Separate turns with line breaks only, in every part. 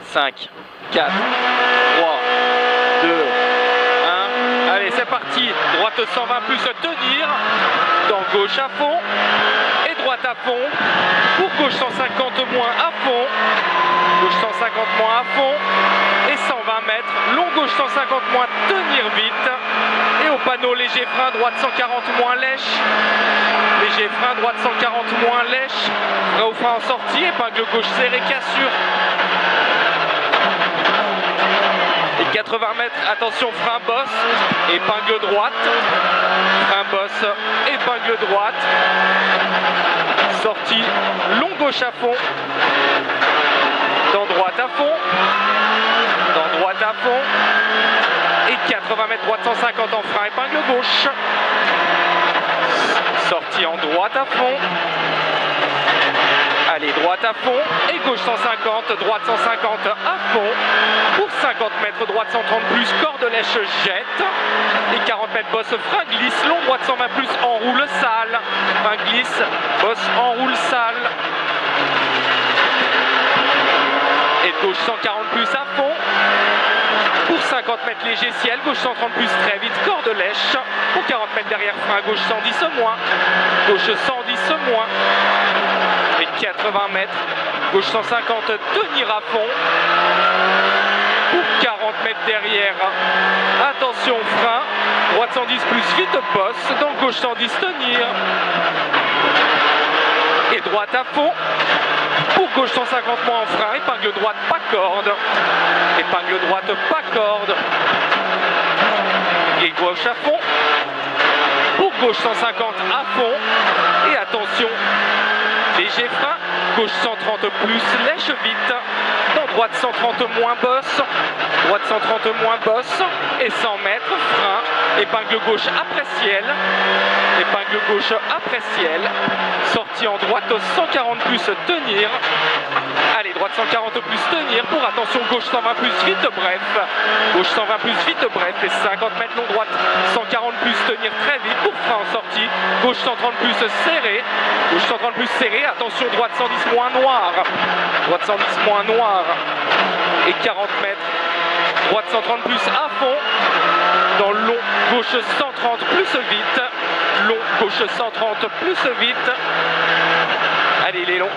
5, 4, 3, 2, 1. Allez, c'est parti. Droite 120 plus tenir. Dans gauche à fond. Et droite à fond. Pour gauche 150 moins à fond. Gauche 150 moins à fond. Et 120 mètres. Long gauche 150 moins, tenir vite. Et au panneau, léger frein, droite 140 moins lèche. Léger frein, droite 140 moins lèche. Frein au frein en sortie, épingle gauche serrée, cassure. Et 80 mètres, attention, frein bosse, épingle droite. Frein bosse, épingle droite. Sortie, long gauche à fond. Dans droite à fond. Dans droite à fond. Et 80 mètres, droite 150 en frein, épingle gauche. Sortie en droite à fond. Allez, droite à fond. Et gauche 150, droite 150 à fond. Pour 50 mètres, droite 130 plus, corde lèche jette. Et 40 mètres, bosse, frein glisse. Long, droite 120 plus, enroule sale. Frein glisse, bosse, enroule sale. Et gauche 140 plus à fond. Pour 50 mètres léger ciel, gauche 130 plus très vite, corde lèche. Pour 40 mètres derrière frein, gauche 110 moins. Gauche 110 moins. Et 80 mètres, gauche 150, tenir à fond. Pour 40 mètres derrière, attention frein. Droite 110 plus, vite bosse. Donc gauche 110, tenir. Et droite à fond. Pour gauche 150 moins en frein, épingle droite, pas corde. Épingle droite, pas corde. Et gauche à fond. Pour gauche 150 à fond. Et attention, léger frein. Gauche 130 plus, lèche vite. Dans droite 130 moins bosse. Droite 130 moins bosse. Et 100 mètres, frein. Épingle gauche après ciel. Épingle gauche après ciel. Sortie en droite 140 plus, tenir. Allez, droite 140 plus, tenir. Pour attention, gauche 120 plus, vite bref. Gauche 120 plus, vite bref. Et 50 mètres long droite 140 plus, tenir très vite. Pour frein en sortie. Gauche 130 plus, serré. Gauche 130 plus, serré. Attention, droite 110 moins noir. Droite 110 moins noir. Et 40 mètres. Droite 130 plus à fond. Dans le long, gauche 130 plus vite. Long, gauche 130 plus vite. Allez, il est long.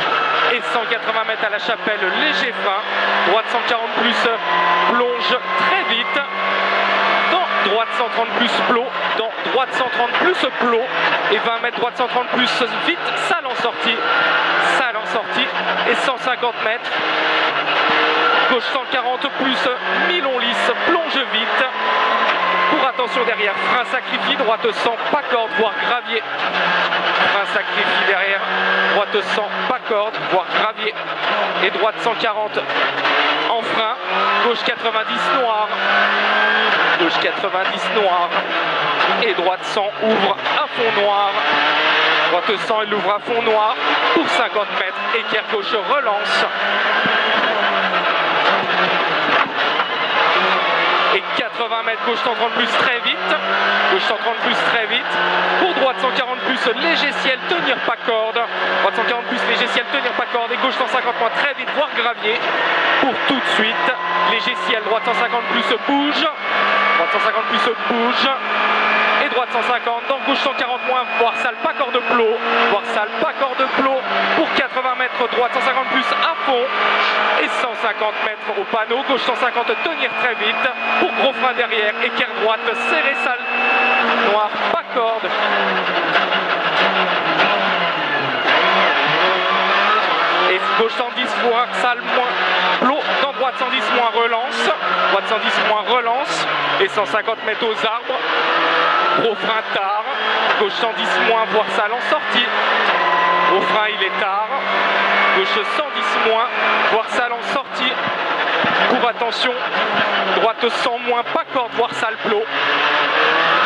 Et 180 mètres à la chapelle, léger frein. Droite 140 plus, plonge très vite. Dans droite 130 plus, plot. Dans droite 130 plus, plot. Et 20 mètres, droite 130 plus, vite. Sale en sortie. Sale en sortie. Et 150 mètres. Gauche 140 plus, mi-long lisse, plonge vite. Pour attention derrière, frein sacrifie, droite 100, pas corde, voire gravier. Frein sacrifie derrière, droite 100, pas corde, voire gravier. Et droite 140 en frein, gauche 90 noir. Gauche 90 noir. Et droite 100 ouvre à fond noir. Droite 100, elle ouvre à fond noir. Pour 50 mètres, équerre gauche relance. Et 80 mètres, gauche 130 plus très vite. Gauche 130 plus très vite. Pour droite 140 plus, léger ciel, tenir pas corde. Droite 140 plus, léger ciel, tenir pas corde. Et gauche 150 moins très vite, voire gravier. Pour tout de suite, léger ciel, droite 150 plus bouge. Droite 150 plus bouge. Et droite 150, donc gauche 140 moins, voire sale, pas corde plot. Voire sale, pas corde plot. Pour 80 mètres, droite 150 plus à fond. Et 150 mètres au panneau, gauche 150, tenir très vite. Pour gros frein derrière, équerre droite, serré sale, noir, pas corde. Et gauche 110, voire sale, moins, plot. Dans droite 110 moins, relance. Droite 110 moins, relance. Et 150 mètres aux arbres. Gros frein tard. Gauche 110 moins, voire sale en sortie. Gros frein, il est tard. Gauche 110 moins, voire sale en sortie. Pour attention, droite 100 moins, pas corde, voire sale plot.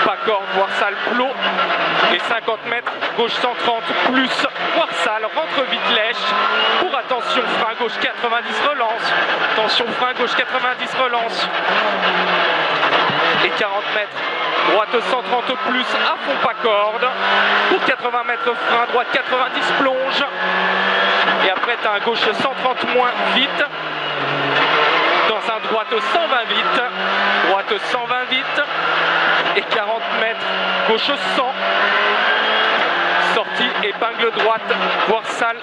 Pas corde, voire sale plot. Et 50 mètres, gauche 130 plus, voire sale, rentre vite lèche. Pour attention, frein gauche 90 relance. Attention, frein gauche 90 relance. Et 40 mètres, droite 130 plus, à fond pas corde. Pour 80 mètres, frein, droite 90 plonge. Et après, tu as un gauche 130 moins, vite. 120 vite, droite 120 vite, et 40 mètres, gauche 100, sortie, épingle droite, dorsale,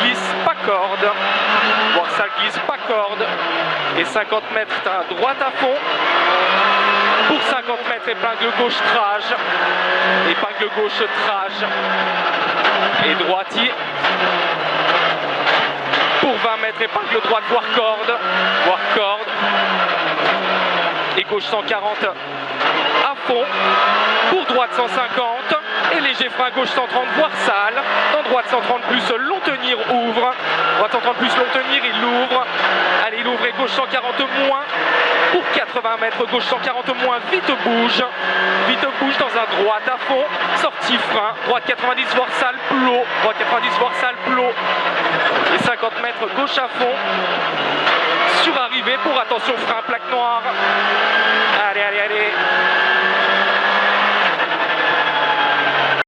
glisse, pas corde, dorsale, glisse, pas corde, et 50 mètres, droite à fond, pour 50 mètres, épingle gauche, trage, épingle gauche, trage, et droitier, pour 20 mètres, épingle droite, voire corde, et gauche 140 à fond, pour droite 150, et léger frein gauche 130, voire sale, dans droite 130 plus, long tenir, ouvre, droite 130 plus, long tenir, il l'ouvre, allez, il ouvre, et gauche 140 moins, pour 80 mètres, gauche 140 moins, vite bouge dans un droite à fond, sortie frein, droite 90, voire sale, plot, droite 90, voire sale, plot, et 50 mètres, gauche à fond, sur arrivée pour attention frein, plaque noire,